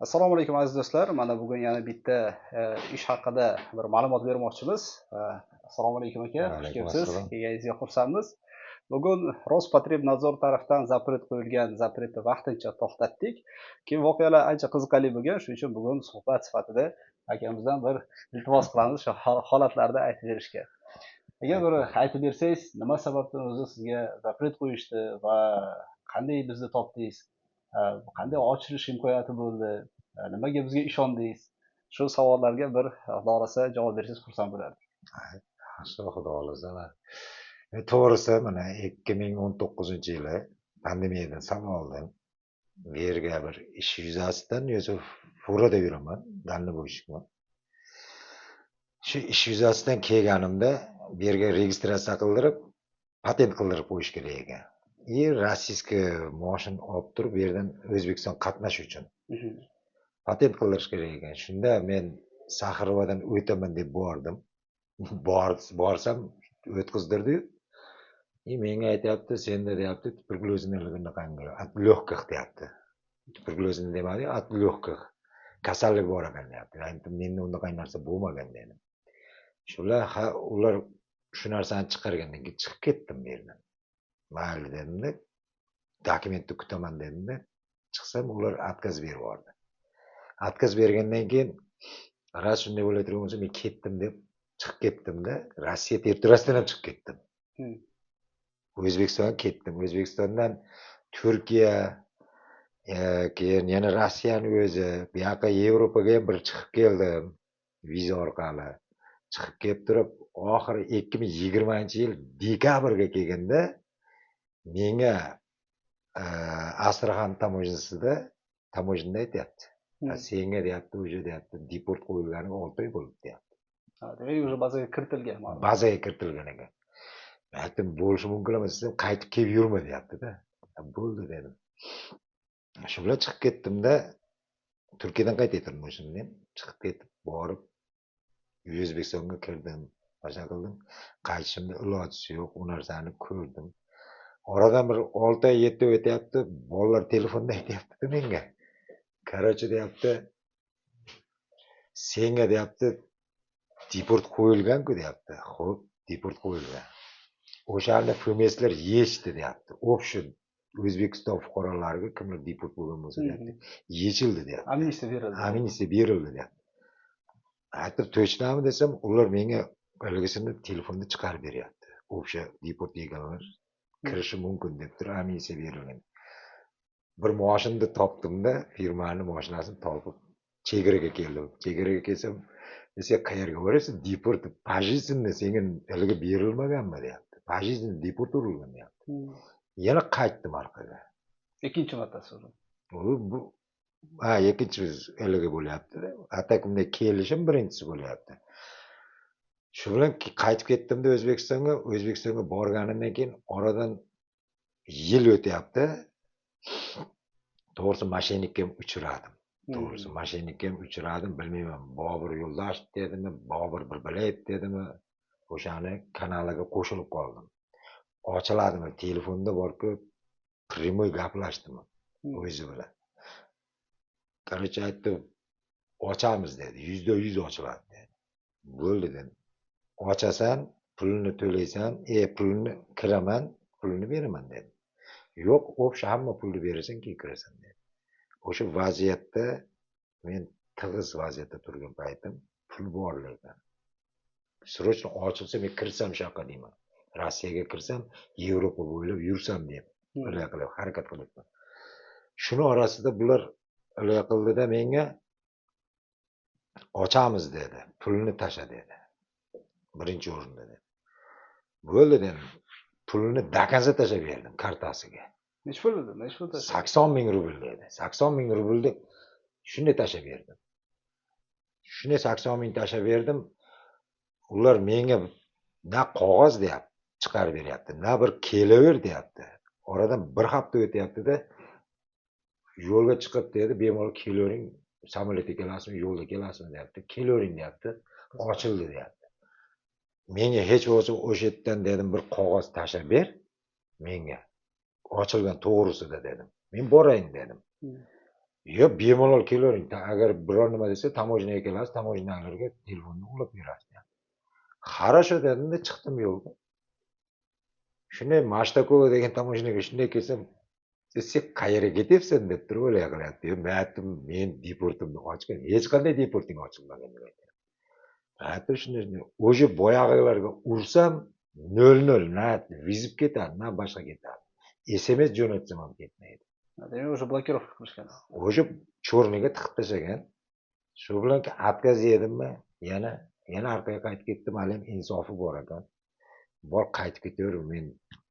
Assalomu alaykum aziz do'stlar. Mana bugun yana bitta ish haqida bir ma'lumot bermoqchimiz. Assalomu alaykum aka, xush Alaykum kelibsiz. assalom. Kelganingizga xursandmiz. Bugun Rospotrebnadzor tarafidan zapret qo'yilgan zapretni vaqtincha to'xtatdik. Keyin voqealar ancha qiziqarli bo'lgan, shuning uchun bugun suhbat sifatida akamizdan bir iltimos qilamiz shu holatlarni aytib berishga. Agar bir aytib bersangiz, nima sababdan o'zi sizga zapret qo'yishdi va qanday bizni topdingiz? Qanday ochilish imkoniyati bo'ldi? Nimaga bizga ishondingiz? Shu savollarga bir Xudo xolasa javob bersangiz xursand bo'lardim. Yaxshi, xudo xohlasa. To'g'risi, mana 2019-yili pandemiyadan sal oldin bu yerga bir ish yuzasidan o'zi furada yuraman, dalnibo'yishman. Shu ish yuzasidan kelganimda bu yerga registratsiya qildirib, patent qildirib qo'yish kerak ekan. Rossiyskiy moshin olib turib, bu yerdan O'zbekiston qatnash uchun patent qildirish kerak ekan. Shunda men Saxirovadan o'taman deb bordim. Borsam o'tkazdirdi-yu. Menga aytyapti, senda deyapti, tuberkulozniligini qanday? От легких deyapti. Tuberkulozni demadi, от легких. Kasallik bor ekan deyapti. Menda unday narsa bo'lmagan dedim. Ular shu narsani chiqargandan keyin chiqib ketdim bu yerdan. Mayli dedim-da, dokumentni kutaman dedim-da, chiqsam ular отказ berib yubordi. Отказ bergandan keyin ras shunday bo'layotgan bo'lsa men ketdim deb chiqib ketdim-da, Rossiya territoriyasidan ham chiqib ketdim. O'zbekistonga ketdim. O'zbekistondan Turkiya, keyin yana Rossiyaning o'zi, bu yoqqa Yevropaga ham bir chiqib keldim. Viza orqali. Chiqib kelib turib, oxiri 2020-yil dekabrga kelganda menga Astraxan tamojnada aytyapti. Senga deyapti, o'sha deyapti, deport qo'yilganiga 6 oy bo'ldi deyapti. Demak, o'sha bazaga kiritilgan. Bazaga kiritilgan ekan. Aytdim, bo'lishi mumkin emas, desam, qaytib kelib yurma deyapti-da. Bo'ldi dedim. Shu bilan chiqib ketdim-da, Turkiyadan qaytayotgandim o'shanda. Chiqib ketib, borib O'zbekistonga kirdim, boshqa qildim. Qaytishimda ilojisi yo'q, u narsani ko'rdim. Oradan bir 6 oy, 7 oy o'tyapti, bolalar telefonda aytyapti menga. Короче deyapti, senga deyapti, deport qo'yilgan-ku deyapti. Xo'p, deport qo'yilgan. O'shanda FMSlar yechdi deyapti. O'sha O'zbekiston fuqarolariga kimlar deport bo'lgan bo'lsa deyapti, yechildi deyapti. Amnistiya berildi. Amnistiya berildi deyapti. Aytib, точнami desam, ular menga haligisini telefonda chiqarib beryapti. O'sha deport deganlar kirishi mumkin deb turib, amnistiya berilgan. Bir mashinani topdim-da, firmaning mashinasini topib chegaraga keldim. Chegaraga kelsam, "Sen qayerga borasan? Deport pajizmni senga haliga berilmaganmi?" deyapti. Pajizmni deport urilgan deyapti. Yana qaytdim orqaga. Ikkinchi martasi bu ikkinchi haliga bo'lyapti-da. Atakumda kelishim birinchisi bo'lyapti. Shu bilan qaytib ketdim-da O'zbekistonga. O'zbekistonga borganimdan keyin oradan yil o'tyapti. To'g'risi mashinnikka ham uchradim. Bilmayman, Bobur Yo'ldoshev dedimi, Bobur Birbilayev dedimi, o'shani kanaliga qo'shilib qoldim. Ochiladimi, telefonda bor-ku, primoy gaplashdim o'zi bilan. Короче aytdi, ochamiz dedi. 100% ochiladi dedi. Bo'ldi dedim. Ochasan, pulini to'laysan, pulini kiraman, pulini beraman dedi. Yo'q, o'sha hamma pulni berasan, keyin kirasan dedi. O'sha vaziyatda men tig'iz vaziyatda turgan paytim pul bor ekan. Srochno ochilsa men kirsam shu yoqqa deyman. Rossiyaga kirsam, Yevropa bo'ylab yursam deb qilib harakat qilyapman. Shuni orasida bular qildida menga ochamiz dedi. Pulni tasha dedi. Birinchi o'rinda dedi. Bo'ldi dedim. Pulni dakanza tashlab berdim kartasiga. Necha pul edi? 80 ming rubl dedi. 80 ming rublni shunday tashlab berdim. Shunday 80 ming tashlab berdim. Ular menga na qog'oz deyapti, chiqarib beryapti, na bir kelaver deyapti. Oradan bir hafta o'tyapti-da, yo'lga chiqib dedi, bemalol kelavering, samolyotga kelasizmi, yo'lda kelasizmi deyapti. Kelavering deyapti, ochildi deyapti. Menga hech bo'lmasa o'sha yerdan dedim bir qog'oz tashlab ber menga. Ochilgan to'g'risida dedim. Men borayin dedim. Yo, bemalol kelavering. Agar biror nima desa, tamoynaga kelasiz, tamoynalarga telefonni ulab berasiz. Хорошо dedim-da chiqdim yo'lga. Shunday Mashtakova degan tamoynaga shunday kelsam, sen qayerga ketyapsan deb turib o'ylay qilyapti. Men aytdim, men deportimni ochgan. Hech qanday deporting ochilmagan deb aytdim. Aytdim shunday, o'sha boyag'ilarga ursam 0-0, na vizib ketadi, na boshqa ketadi. SMS jo'natsam ham ketmaydi. Demak, o'sha blokirovka qilishgan. O'sha cho'rniga tiqib tashlagan. Shu bilan отказ yedimmi, yana orqaga qaytib ketdim, hali ham insofi bor ekan. Bor qaytib ketaver, men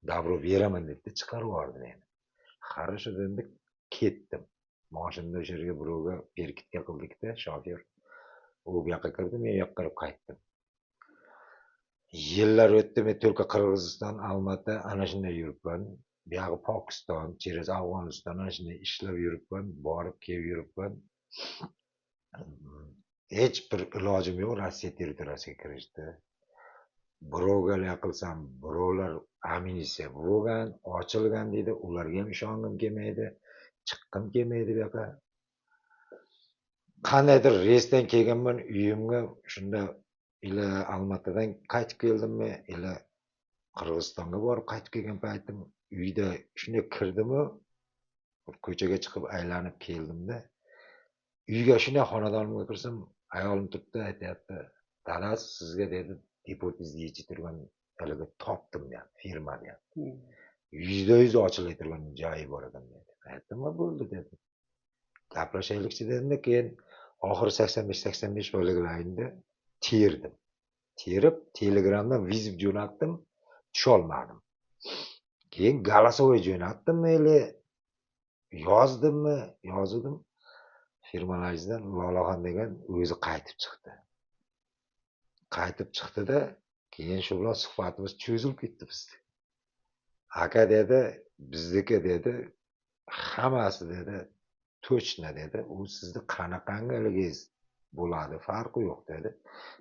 davro beraman debdi, chiqarib yubordi meni. Хорошо dedim, ketdim. Mashinada o'sha yerga birovga perkitka qildikda, shofer. U bu yoqqa kirdi, men u yoqqa kirib qaytdim. Yillar o'tdi, men только Qirg'iziston, Almaty ana shunday yuribman. Bu yog'i Pokiston, через Afg'oniston ana shunday ishlab yuribman, borib kelib yuribman. Hech bir ilojim yo'q Rossiya territoriyasiga kirishdi. Birovga qilsam, birovlar amnistiya bo'lgan, ochilgan deydi, ularga ham ishongim kelmaydi, chiqqim kelmaydi bu yoqqa. Qandaydir reysdan kelganman uyimga, shunda ila Almatydan qaytib keldimmi, ila Qirg'izistonga borib qaytib kelgan paytim uyda shunday kirdimi, ko'chaga chiqib aylanib keldimda, uyga shunday xonadonimga kirsam, ayolim turibdi, aytyapti, dada sizga dedi, deportingizni yechib turgan haligi topdim dedi, firmani. %100 ochilib turgan joyi bor ekan dedi. Aytdim, bo'ldi dedi. Gaplashaylikchi dedimda, keyin oxiri 85-85 bo'lganida terdim. Terib, Telegramdan vizib jo'natdim, tusholmadim. Keyin голосовой jo'natdim, yozdim. Firmalaringizdan Lolaxon degan o'zi qaytib chiqdi. Qaytib chiqdi-da, keyin shu bilan suhbatimiz cho'zilib ketdi bizda. Aka dedi, bizniki dedi, hammasi dedi, точно dedi, u sizni qanaqangiz bo'ladi, farqi yo'q dedi.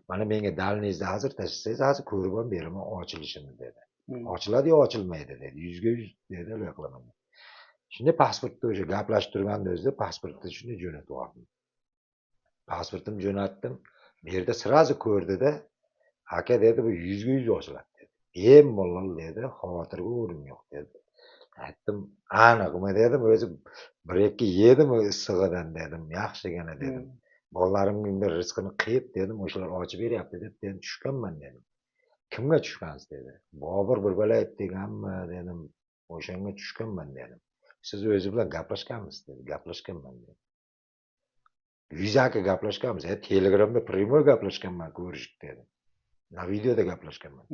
Mana menga dalnizni hozir tashlasangiz, hozir ko'rib ham beraman ochilishini dedi. Ochiladi yo ochilmaydi dedi. 100% dedi, ular qilaman. Shunda pasportni o'sha gaplashib turganda o'zida pasportni shunday jo'natib yubordim. Pasportimni jo'natdim. Bu yerda sirazi ko'rdi-da, aka dedi, bu 100% ochiladi dedi. Bemalol dedi, xavotirga o'rin yo'q dedi. Aytdim, aniqmi dedim, o'zi 1-2 yedim issig'idan dedim, yaxshigina dedim. Bolalarimning rizqini qiyib dedim, o'shalar ochib beryapti deb tushganman dedim. Kimga tushgansiz dedi. Bobur Birgalayev deganmi dedim, o'shanga tushganman dedim. Siz o'zi bilan gaplashganmisiz dedi. Gaplashganman dedi. Vizaka gaplashganmiz, Telegramda primoy gaplashganman, ko'rishdik dedi. Na videoda gaplashganman.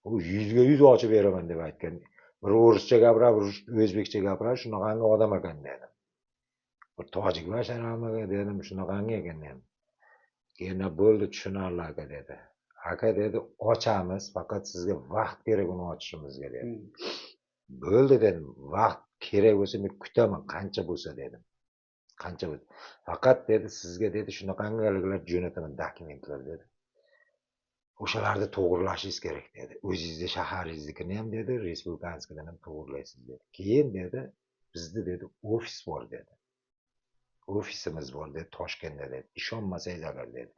U 100% ochib beraman deb aytgan. Bir o'rischa gapirib, o'zbekcha gapirib, shunaqangi odam ekan dedi. Bir tojik basharamiga dedim, shunaqangi ekan dedi. Keyin bo'ldi, tushunarli aka dedi. Aka dedi, ochamiz, faqat sizga vaqt kerak uni ochishimizga dedi. Bo'ldi dedim, vaqt kerak bo'lsa men kutaman, qancha bo'lsa dedim. Qancha bo'lsa. Faqat dedi, sizga dedi, shunaqangilar jo'nataman dokumentlar dedi. O'shalarni to'g'rilashingiz kerak dedi. O'zingizning shaharingiznikini ham dedi, respublikanskidan ham to'g'rilaysiz dedi. Keyin dedi, bizda dedi, ofis bor dedi. Ofisimiz bor dedi, Toshkentda dedi. Ishonmasangiz agar dedi.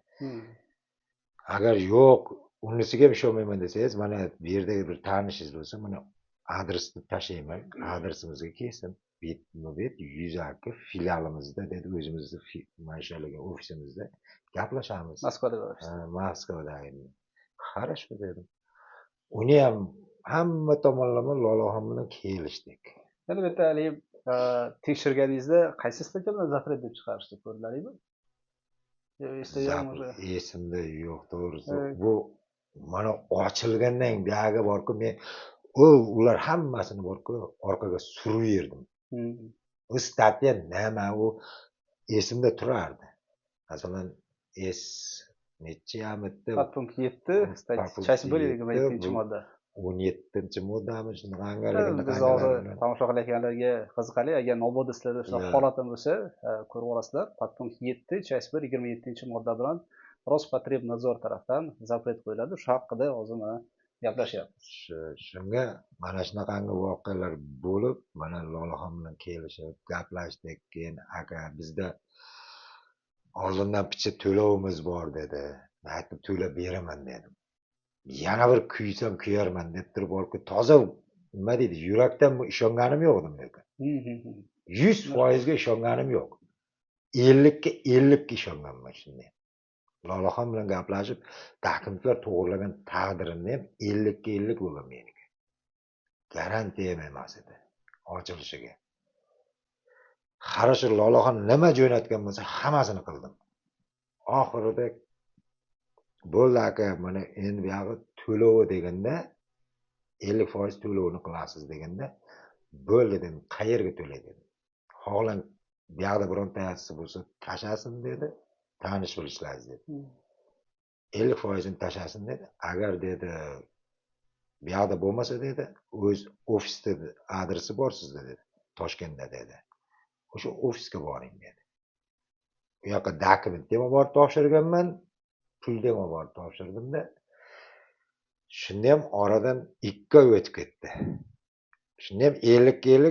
Agar yo'q, unisiga ham ishonmayman desangiz, mana bu yerda bir tanishingiz bo'lsa, mana adresni tashlayman, adresimizga kelsin. Bet 100 filialimizda dedi, o'zimizni mana shularga ofisimizda gaplashamiz. Moskvadagi. Хорошо dedim. Uni ham hamma tomonlama Lolaxon bilan kelishdik. Yana bitta haligi tekshirganingizda qaysi stakandan zapret deb chiqarishdi, ko'rdilaringmi? Esimda yo'q, to'g'risi. Bu mana ochilgandan buyog'i bor-ku, men ular hammasini bor-ku, orqaga surib yerdim. U statya nima, u esimda turardi. Masalan, nechamitda? Punkt 7, часть bo'ladi 27-modda. 17-moddami shunaqangi Biz hozir tomosha qilayotganlarga qiziqali, agar nobod sizlarda shunaqa holatim bo'lsa, ko'rib olasizlar. Punkt 7, часть 1, 27-modda bilan Rospotrebnadzor tarafdan zapret qo'yiladi. Shu haqida hozir mana gaplashyapmiz. Shunga mana shunaqangi voqealar bo'lib, mana Lolaxon bilan kelishib, gaplashdik. Keyin aka bizda oldindan picha to'lovimiz bor dedi. Men aytdim to'lab beraman dedim. Yana bir kuysam kuyarman deb turib olib toza nima deydi, yurakdan ishonganim yo'q dedi. 100% ga ishonganim yo'q. 50 ga 50 ga ishonganman shunday. Lolaxon bilan gaplashib, takliflar to'g'rilagan taqdirimni ham 50 ga 50 bo'lgan meniki. Garantiya emas edi ochilishiga. Qarashir Lolaxon nima jo'natgan bo'lsa, hammasini qildim. Oxirida bo'ldi aka, mana endi bu yog'i to'lovi deganda 50% to'lovini qilasiz deganda, bo'ldi dedim, qayerga to'laydi dedim. Xohlang bu yoqda birontasi bo'lsa tashasin dedi, tanish bilishlarsiz dedi. 50% ni tashasin dedi. Agar dedi bu yoqda bo'lmasa dedi, o'z ofisda adresi bor sizda dedi, Toshkentda dedi. O'sha ofisga boring dedi. Bu yoqqa dokumentni ham borib topshirganman, pulni ham borib topshirdim-da. Shunda ham oradan 2 oy o'tib ketdi. Shunda ham 50 ga 50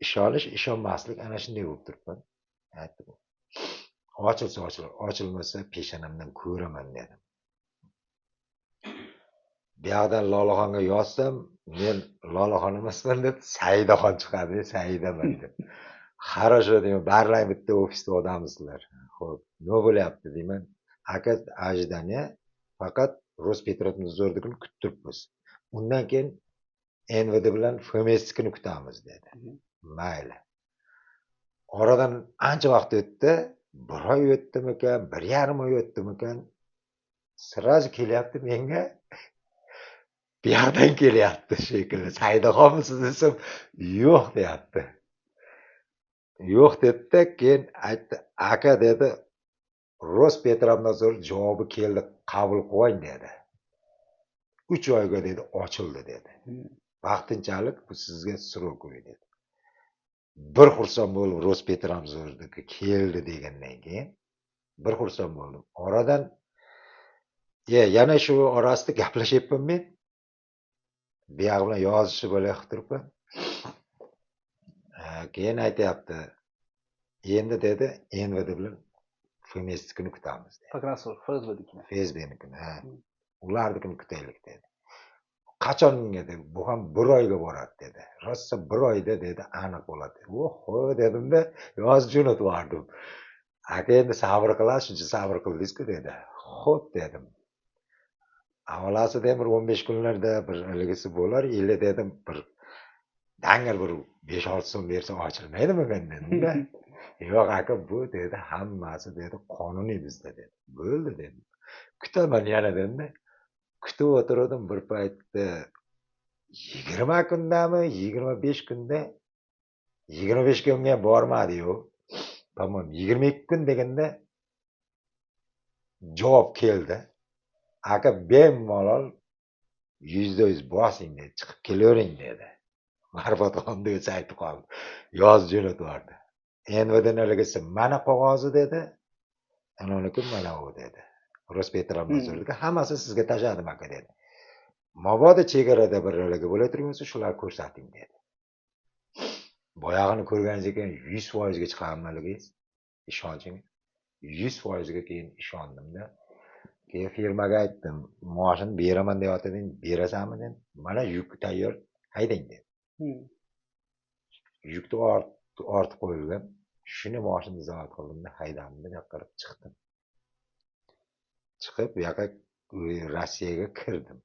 ishonish, ishonmaslik ana shunday bo'lib turibman. Aytdim. Ochilsa ochilmasa peshonamdan ko'raman dedim. Bu yoqdan Lolaxonga yozsam, men Lolaxon emasman deb Saidaxon chiqadi, Saidaman deb. Хорошо deyman, barlar bitta ofisda odamsizlar. Xo'p, nima bo'lyapti deyman. Aka ajdani faqat Rospetrodnadzornikini kutib turibmiz. Undan keyin NVD bilan FMSnikini kutamiz dedi. Mayli. Oradan ancha vaqt o'tdi, 1 oy o'tdimikan, 1,5 oy o'tdimikan, siraj kelyapti menga. Bu yoqdan kelyapti shekilli. Saidaxonmisiz desam, yo'q deyapti. Yo'q dedi, keyin aytdi, aka dedi, Rospetrodnadzor javobi keldi, qabul qo'ying dedi. 3 oyga dedi, ochildi dedi. Vaqtinchalik bu sizga srok dedi. Bir xursand bo'lib Rospetrodnadzorga keldi degandan keyin bir xursand bo'ldim. Oradan yana shu orasida gaplashyapman men. Bu yoq bilan yozishib bo'layotib turibman. Keyin aytayapti, endi dedi, NVD bilan FMSnikini kutamiz dedi. Prokuratura FSBnikini. FSBnikini, ha. Ularnikini kutaylik dedi. Qachonga dedi, bu ham 1 oyga boradi dedi. Rosa 1 oyda dedi, aniq bo'ladi. Oho dedim-da, yozib jo'natib yubordim. Aka endi sabr qilasiz, shuncha sabr qildingiz-ku dedi. Xo'p dedim. Avvalosida ham bir 15 kunlarda bir ilgisi bo'lar, yili dedim, bir dangal bir 5-6 so'm bersa ochilmaydimi dedim-da. Yo'q aka, bu dedi, hammasi dedi, qonuniy bizda dedi. Bo'ldi dedim. Kutaman yana dedim-da. Kutib o'tirdim bir paytda 20 kundami, 25 kunda 25 kunga bormadi-yu. Tamam, 22 kun deganda javob keldi. Aka bemalol %100 bosing dedi, chiqib kelavering dedi. Marfatxonda o'zi aytib qoldi. Yoz jo'natib yubordi. NVDni ilgisi mana qog'ozi dedi. Anoniki mana u dedi. Rospetrodnadzorga hammasi sizga tashladim aka dedi. Mabodo chegarada bir ilgi bo'la turgansa shular ko'rsating dedi. Boyag'ini ko'rganingiz ekan 100% ga chiqarmanligingiz ishonchingiz 100% ga keyin ishondim-da. Keyin firmaga aytdim, maoshini beraman deyotganing, berasanmi dedim. Mana yuk tayyor, haydang dedi. Yukni ortib qo'yilgan. Shuni maoshini zavod qildim-da, haydamda yoqqarib chiqdim. Chiqib, bu yoqqa Rossiyaga kirdim.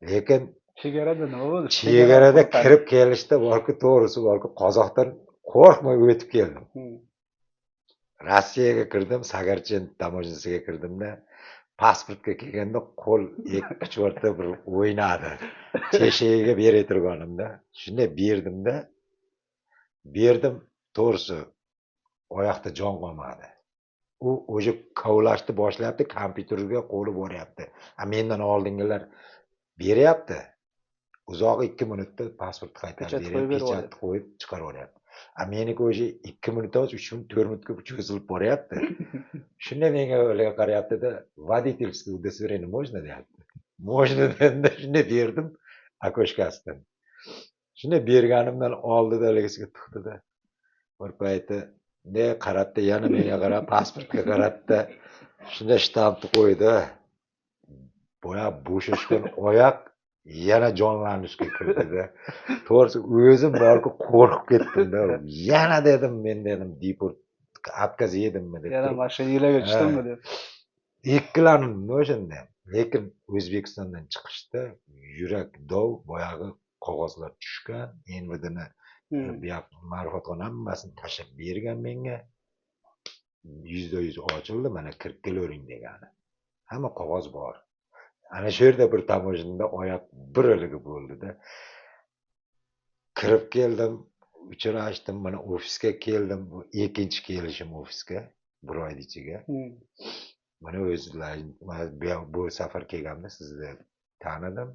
Lekin chegarada nima bo'ldi? Chegarada kirib kelishda borku to'g'risi borku Qozoqdan qo'rqmay o'tib keldim. Rossiyaga kirdim, Sagarchen tamojnasiga kirdim-da, pasportga kelganda qo'l 2-4 bir o'ynadi. Cheshagiga beray turganimda, shunday berdim-da. Berdim, to'g'risi oyoqda jon qolmadi. U o'sha kovlashni boshlayapti, kompyuterga qo'li boryapti. Mendan oldingilar beryapti. Uzoq 2 minutda pasport qaytarib berib, pechat qo'yib chiqarib olyapti. Meniki o'sha 2 minutdan 3 minut, 4 minutga cho'zilib boryapti. Shunda menga ularga qarayapti-da, водительский удостоверение можно deyapti. Moshinadan shunday berdim akoshkasidan. Shunday berganimdan oldida haligisiga tiqdida. Bir payti ne qaratdi, yana menga qarab, pasportga qaratdi. Shunday shtampni qo'ydi. Boya bo'shashgan oyoq yana jonlanishga kirdida. To'g'risi o'zim borku qo'rqib ketdim-da. Yana dedim, men dedim, deport отказ yedimmi deb. Yana mashinalarga tushdimmi deb. Ikkilandim o'shanda. Lekin O'zbekistondan chiqishda yurak dov, boyag'i qog'ozlar tushgan, envidini ma'rifatxona hammasini tashlab bergan menga. %100 ochildi, mana kirib kelavering degani. Hamma qog'oz bor. Ana shu yerda bir tamoshinda oyoq bir iligi bo'ldi-da. Kirib keldim, uchrashdim, mana ofisga keldim. Bu ikkinchi kelishim ofisga, bir oy ichiga. Mana o'zlar bu safar kelganimda sizni tanidim.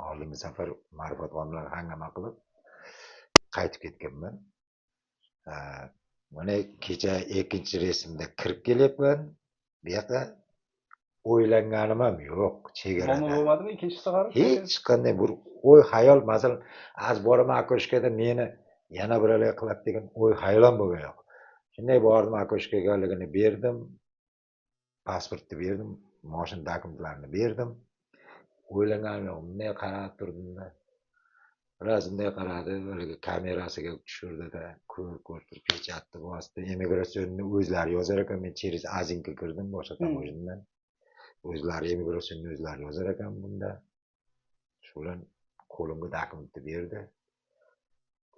Oldingi safar ma'rifatxonalar hangama qilib qaytib ketganman. Mana kecha ikkinchi reysimda kirib kelyapman. Bu yoqqa o'ylanganim ham yo'q, chegarada. Muammo bo'lmadimi ikkinchi safar? Hech qanday bir o'y xayol, masalan, az boraman akoshkada meni yana biralay qiladi degan o'y xayol ham bo'lgan yo'q. Shunday bordim, akoshkaga ligini berdim. Pasportni berdim, mashina dokumentlarini berdim. O'ylanganim yo'q, bunday qarab turdim-da. Biroz bunday qaradi, haligi kamerasiga tushirdi-da, ko'rib pechatni bosdi. Emigratsiyonni o'zlari yozar ekan, men через Azinka kirdim, boshqa tamoyildan. O'zlari emigratsiyonni o'zlari yozar ekan bunda. Shu bilan qo'limga dokumentni berdi.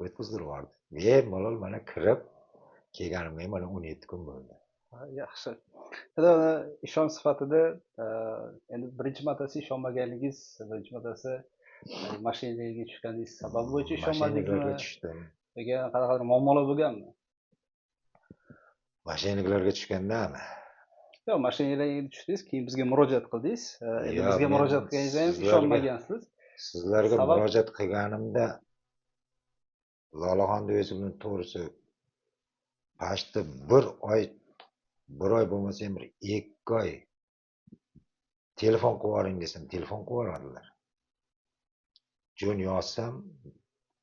O'tkazdirib yubordi. Bemalol mana kirib kelganimga mana 17 kun bo'ldi. Yaxshi. Ishonch sifatida endi birinchi martasi ishonmaganligingiz, birinchi martasi mashinaga tushganingiz sababi bo'yicha ishonmadingizmi? Tushdim. Yoki qanaqadir muammolar bo'lganmi? Mashinalarga tushgandami? Yo'q, mashinalarga tushdingiz, keyin bizga murojaat qildingiz. Endi bizga murojaat qilganingizda ham ishonmagansiz. Sizlarga murojaat qilganimda Lolaxonni o'zi bilan to'g'risi pashti bir oy bo'lmasa ham 2 oy telefon qilib yuboring desam, telefon qilib yuboradilar. Jo'n yozsam,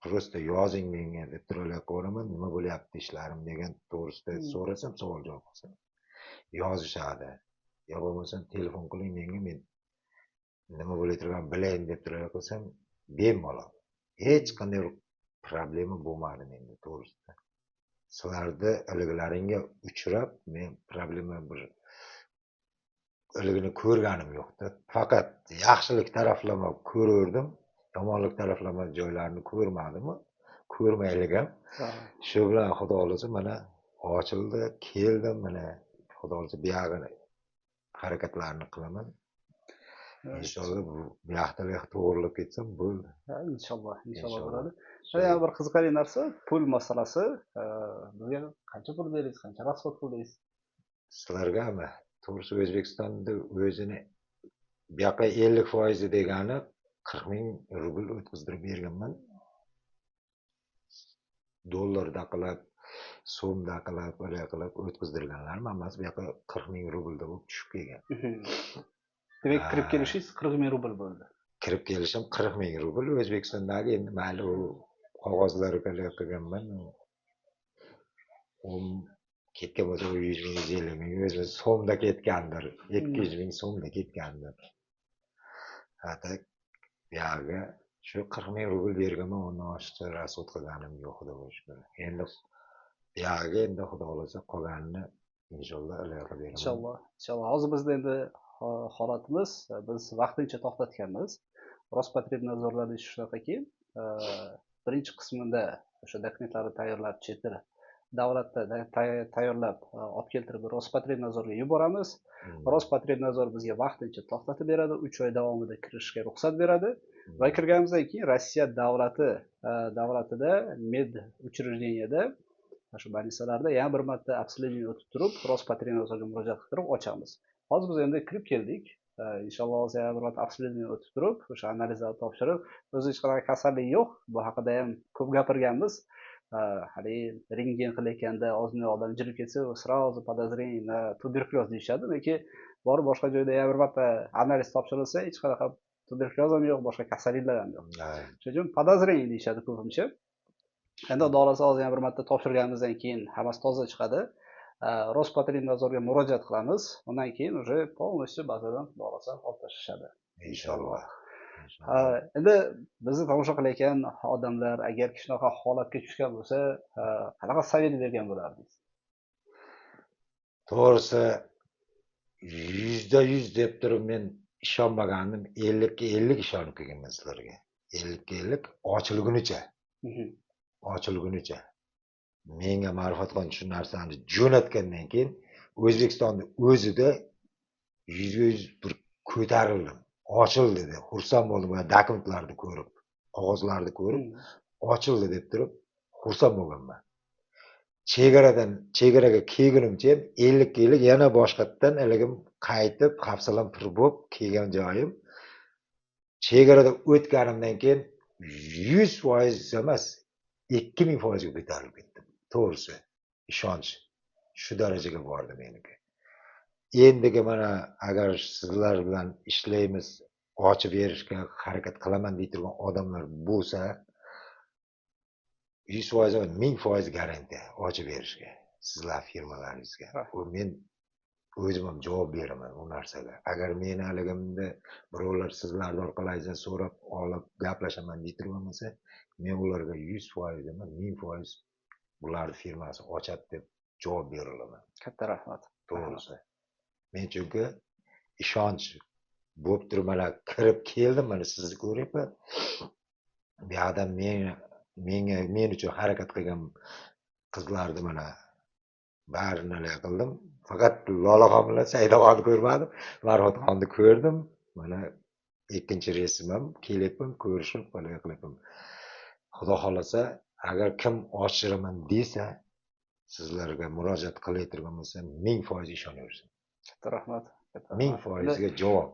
просто yozing menga deb turaverib, nima bo'lyapti ishlarim degan to'g'risida so'rasam, savol javob qilsam, yozishadi. Yo bo'lmasa telefon qiling menga, men nima bo'layotganini bilayin deb turaversam, bemalol. Hech qanday problema bo'lmadi menda to'g'risida. Sizlarda iliklaringga uchrab, men problema bir iligini ko'rganim yo'qda. Faqat yaxshilik taraflama ko'rdim, yomonlik taraflama joylarini ko'rmadim, ko'rmayligim. Shu bilan Xudo xolasa mana ochildi, keldim, mana Xudo xolasa bu yog'ini harakatlarni qilaman. Inshaalloh bu yaxtalik to'g'rilib ketsam bo'ldi. Inshaalloh bo'ladi. Yana bir qiziqarli narsa, pul masalasi. Bizga qancha pul berdingiz, qancha rasxod qildingiz? Sizlargami? To'g'risi O'zbekistonda o'zini bu yoqqa 50% degani 40 ming rubl o'tkazdirib berganman. Dollarda qilib, so'mda qilib, bunday qilib o'tkazdirganlarim hammasi bu yoqqa 40 ming rublda bo'lib tushib kelgan. Demak, kirib kelishingiz 40 ming rubl bo'ldi. Kirib kelishim 40 ming rubl. O'zbekistondagi endi mayli u qog'ozlarga qilganman. Ketgan bo'lsa 100 ming, 150 ming, o'zi so'mda ketgandir. 200 ming so'mda ketgandir. Hatta buyog'iga shu 40 ming rubl berganman, undan oshiqcha rasxod qilganim yo'q xudo shukr. Endi buyog'iga endi xudo xolasa qolganini inshaalloh iloqa beraman. Inshaalloh. Hozir bizda endi holatimiz, biz vaqtincha to'xtatganmiz. Rospotrebnadzorlarda ish shunaqaki, birinchi qismida o'sha dokumentlarni tayyorlab chet el davlatda tayyorlab olib keltirib Rospotrebnadzorga yuboramiz. Rospotrebnadzor bizga vaqtincha to'xtatib beradi, 3 oy davomida kirishga ruxsat beradi va kirganimizdan keyin Rossiya davlatida med uchrejdeniyada shu больницаlarda yana bir marta обследование o'tib turib, Rospotrebnadzorga murojaat qilib ochamiz. Hozir biz endi kirib keldik. Inshaalloh yana bir marta обследование o'tib turib, o'sha analizlarni topshirib, o'zi hech qanaqa kasallik yo'q. Bu haqida ham ko'p gapirganmiz. haligi rentgen qilayotganda ozgina odam jirib ketsa сразу подозрение на tuberkulyoz deyishadi, lekin borib boshqa joyda bir marta analiz topshirilsa hech qanaqa tuberkulyoz ham yo'q, boshqa kasalliklar ham yo'q. Shuning uchun подозрение deyishadi ko'pincha. Endi xudo xohlasa hozir yana bir marta topshirganimizdan keyin hammasi toza chiqadi. Rospotrebnadzorga murojaat qilamiz. Undan keyin уже полностью bazadan xudo xohlasa olib tashlashadi. Inshaalloh. Endi bizni tomosha qilayotgan odamlar agar shunaqa holatga tushgan bo'lsa, qanaqa savet bergan bo'lardingiz? To'g'risi 100% deb turib men ishonmagandim. 50 ga 50 ishonib kelganman sizlarga. 50 ga 50 ochilgunicha. Ochilgunicha. Menga Ma'rifatxon shu narsani jo'natgandan keyin O'zbekistonda o'zida 100% bir ko'tarildim. Ochildi dedi. Xursand bo'ldim va dokumentlarni ko'rib, qog'ozlarni ko'rib, ochildi deb turib xursand bo'lganman. Chegaraga kelgunimcha 50 ga 50 yana boshqatdan eligim qaytib, hafsalam pir bo'lib kelgan joyim. Chegarada o'tganimdan keyin 100% emas, 2000% ga ko'tarilib ketdim. To'g'risi, ishonch shu darajaga bordi meniki. Endiga mana agar sizlar bilan ishlaymiz, ochib berishga harakat qilaman deb turgan odamlar bo'lsa, 100% emas, 1000% garantiya ochib berishga sizlar firmalaringizga. Men o'zim ham javob beraman u narsaga. Agar meni haligimda birovlar sizlarni orqalingizdan so'rab olib gaplashaman deb turgan bo'lsa, men ularga 100% emas, 1000% bularning firmasi ochadi deb javob bera olaman. Katta rahmat. To'g'risi. Men chunki ishonch bo'lib turib mana kirib keldim, mana sizni ko'ryapman. Bu yoqda men uchun harakat qilgan qizlarni mana barini qildim. Faqat Lolaxon bilan Saidxonni ko'rmadim. Ma'rifatxonni ko'rdim. Mana ikkinchi resim ham kelyapman, ko'rishib qilyapman. Xudo xolasa, agar kim ochiraman desa, sizlarga murojaat qilay turgan bo'lsa, 1000% ishonaversin. Katta rahmat. 1000% ga javob.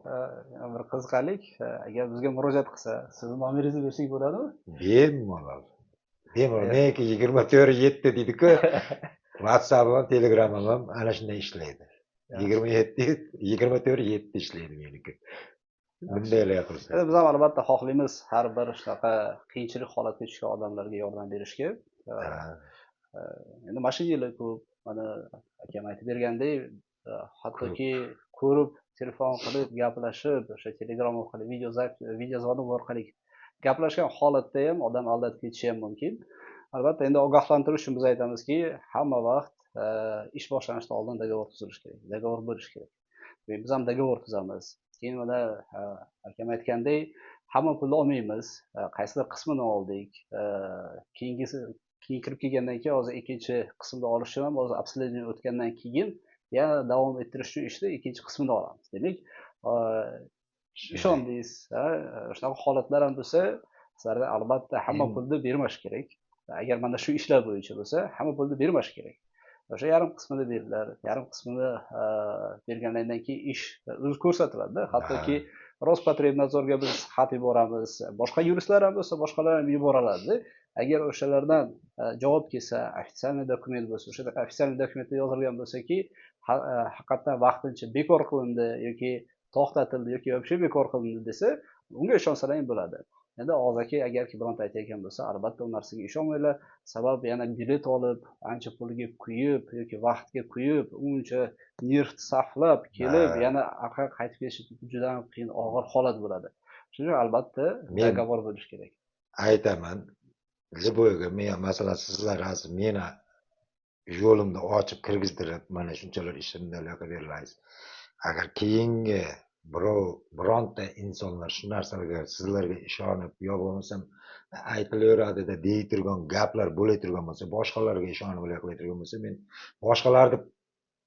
Bir qiziqarlik, agar bizga murojaat qilsa, sizni nomeringizni bersak bo'ladimi? Bemalol. Meniki 24/7 deydi-ku. WhatsApp ham, Telegram ham ana shunday ishlaydi. 24/7 ishlaydi meniki. Bundaylar qilsa. Biz ham albatta xohlaymiz har bir shunaqa qiyinchilik holatga tushgan odamlarga yordam berishga. Endi mashinalar ko'p, mana akam aytib bergandek, hattoki ko'rib, telefon qilib, gaplashib, o'sha Telegram orqali video zvonok orqali gaplashgan holatda ham odam aldab ketishi ham mumkin. Albatta endi ogohlantirish uchun biz aytamizki, hamma vaqt ish boshlanishdan oldin dogovor tuzilishi kerak, dogovor bo'lishi kerak. Biz ham dogovor tuzamiz. Keyin mana akam aytgandek, hamma pulni olmaymiz, qaysidir qismini oldik. Keyin kirib kelgandan keyin hozir ikkinchi qismni olishim ham hozir обследование o'tgandan keyin yana davom ettirish uchun ishni ikkinchi qismini olamiz. Demak, ishondingiz, shunaqa holatlar ham bo'lsa, sizlarga albatta hamma pulni bermash kerak. Agar mana shu ishlar bo'yicha bo'lsa, hamma pulni bermash kerak. O'sha yarim qismini beriladi. Yarim qismini bergandan keyin ish o'zi ko'rsatiladi. Hattoki Rospotrebnadzorga biz xat yuboramiz. Boshqa yuristlar ham bo'lsa, boshqalar ham yuboradi. Agar o'shalardan javob kelsa, ofitsialniy dokument bo'lsa, o'sha ofitsialniy dokumentda yozilgan bo'lsa-ki, haqiqatan vaqtincha bekor qilindi yoki to'xtatildi yoki вообще bekor qilindi desa, unga ishonsalar ham bo'ladi. Endi og'zaki agarki bironta aytayotgan bo'lsa, albatta u narsaga ishonmanglar. Sabab yana bilet olib, ancha pulga quyib yoki vaqtga quyib, uncha nerv sarflab kelib, yana orqaga qaytib kelish juda ham qiyin, og'ir holat bo'ladi. Shuning uchun albatta dogovor bo'lish kerak. Aytaman, Liboyga men masalan sizlar hozir meni yo'limni ochib kirgizdirib, mana shunchalar ishimni qilib berlaysiz. Agar keyingi bironta insonlar shu narsalarga sizlarga ishonib, yo bo'lmasam aytilaveradida deyi turgan gaplar bo'la turgan bo'lsa, boshqalarga ishonib qilay turgan bo'lsa, men boshqalarni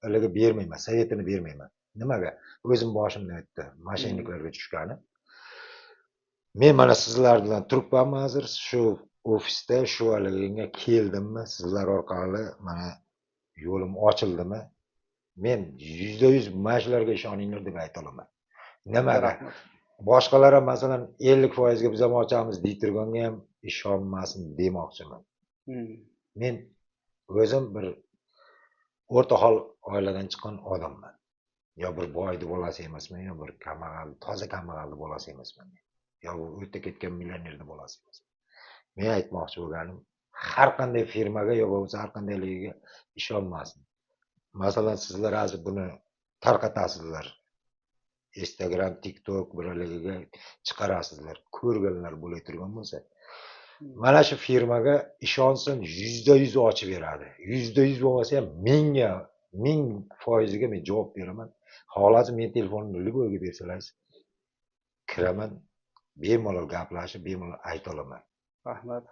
ularga bermayman, savetini bermayman. Nimaga? O'zim boshimdan o'tdi, mashinliklarga tushgani. Men mana sizlar bilan turibmanmi hozir shu ofisda, shu haliga keldimmi, sizlar orqali mana yo'lim ochildimi? Men 100% mashinlarga ishoninglar deb ayta olaman. Nimaga? Boshqalar ham masalan 50% ga biz ham ochamiz deb turganga ham ishonmasin demoqchiman. Men o'zim bir o'rta hol oiladan chiqqan odamman. Yo bir boyni bolasi emasman, yo bir kambag'al, toza kambag'alni bolasi emasman. Yo o'tda ketgan millionerni bolasi emasman. Men aytmoqchi bo'lganim, har qanday firmaga yo bo'lmasa har qandayligiga ishonmasin. Masalan, sizlar hozir buni tarqatasizlar. Instagram, TikTok biraligiga chiqarasizlar. Ko'rganlar bo'la turgan bo'lsa, mana shu firmaga ishonsin, 100% ochib beradi. 100% bo'lmasa ham 1000% men javob beraman. Hozir men telefonimni Liboyga bersangiz, kiraman, bemalol gaplashib, bemalol ayta olaman. Rahmat.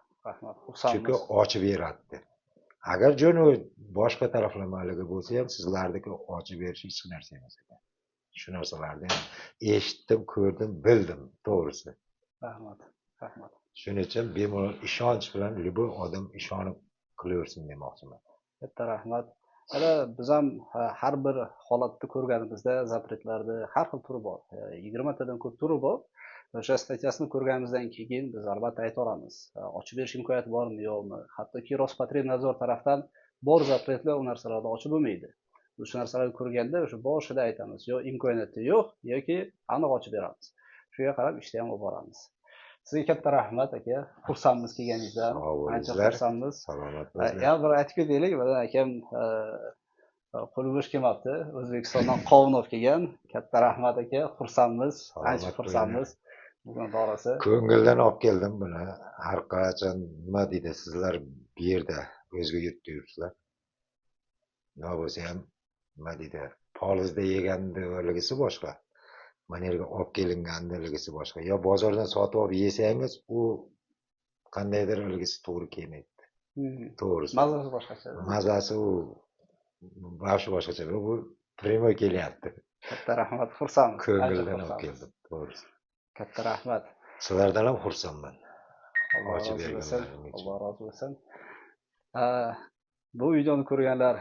Chunki ochib beradi. Agar jo'ni boshqa taraflamalarga bo'lsa ham sizlarniki ochib berish hech narsa emas ekan. Shu narsalarni eshitdim, ko'rdim, bildim, to'g'risi. Rahmat. Shuning uchun bemalol ishonch bilan Liboy odam ishonib qilaversin demoqchiman. Katta rahmat. Ana biz ham har bir holatni ko'rganimizda zapretlarni har xil turi bor. 20 tadan ko'p turi bor. O'sha statyasini ko'rganimizdan keyin biz albatta ayta olamiz. Ochib berish imkoniyati bormi, yo'qmi? Hattoki Rospotrebnadzor tarafdan bor zapretlar u narsalarni ochib bo'lmaydi. O'sha narsalarni ko'rganda o'sha boshida aytamiz, yo imkoniyati yo'q yoki aniq ochib beramiz. Shunga qarab ishni ham olib boramiz. Sizga katta rahmat aka. Xursandmiz kelganingizdan. Ancha xursandmiz. Salomat bo'linglar. Ya bir aytib ketaylik, mana akam qo'li bo'sh kelmabdi. O'zbekistondan qovun olib kelgan. Katta rahmat aka. Xursandmiz. Ancha xursandmiz. Bugun borasi. Ko'ngildan olib keldim buni. Har qachon nima deydi, sizlar bu yerda o'zga yurtda yuribsizlar. Nima bo'lsa ham nima deydi, polizda yeganligisi boshqa. Mana yerga olib kelinganligisi boshqa. Yo bozordan sotib olib yesangiz, u qandaydir ilgisi to'g'ri kelmaydi. To'g'risi. Mazasi boshqacha. Mazasi u boshqacha. Bu primoy kelyapti. Katta rahmat, xursandmiz. Ko'ngildan olib keldim, to'g'risi. Katta rahmat. Sizlardan ham xursandman. Alloh rozi bo'lsin. Bu videoni ko'rganlar,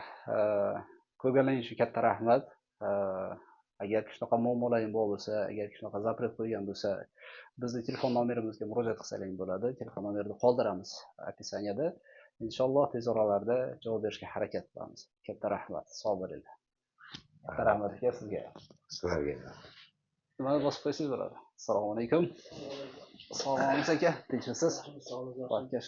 ko'rganlaringiz uchun katta rahmat. Agar shunaqa muammolaring bor bo'lsa, agar shunaqa zapret qo'ygan bo'lsa, bizni telefon nomerimizga murojaat qilsalaring bo'ladi. Telefon nomerini qoldiramiz opisiyaniyada. Inshaalloh tez orada javob berishga harakat qilamiz. Katta rahmat. Sog' bo'ling. Katta rahmat aka sizga. Sizlarga. Nimani bosib qo'ysangiz bo'ladi. Assalomu alaykum. Sog'lig'ingiz aka, tinchmisiz? Sog'lig'ingiz.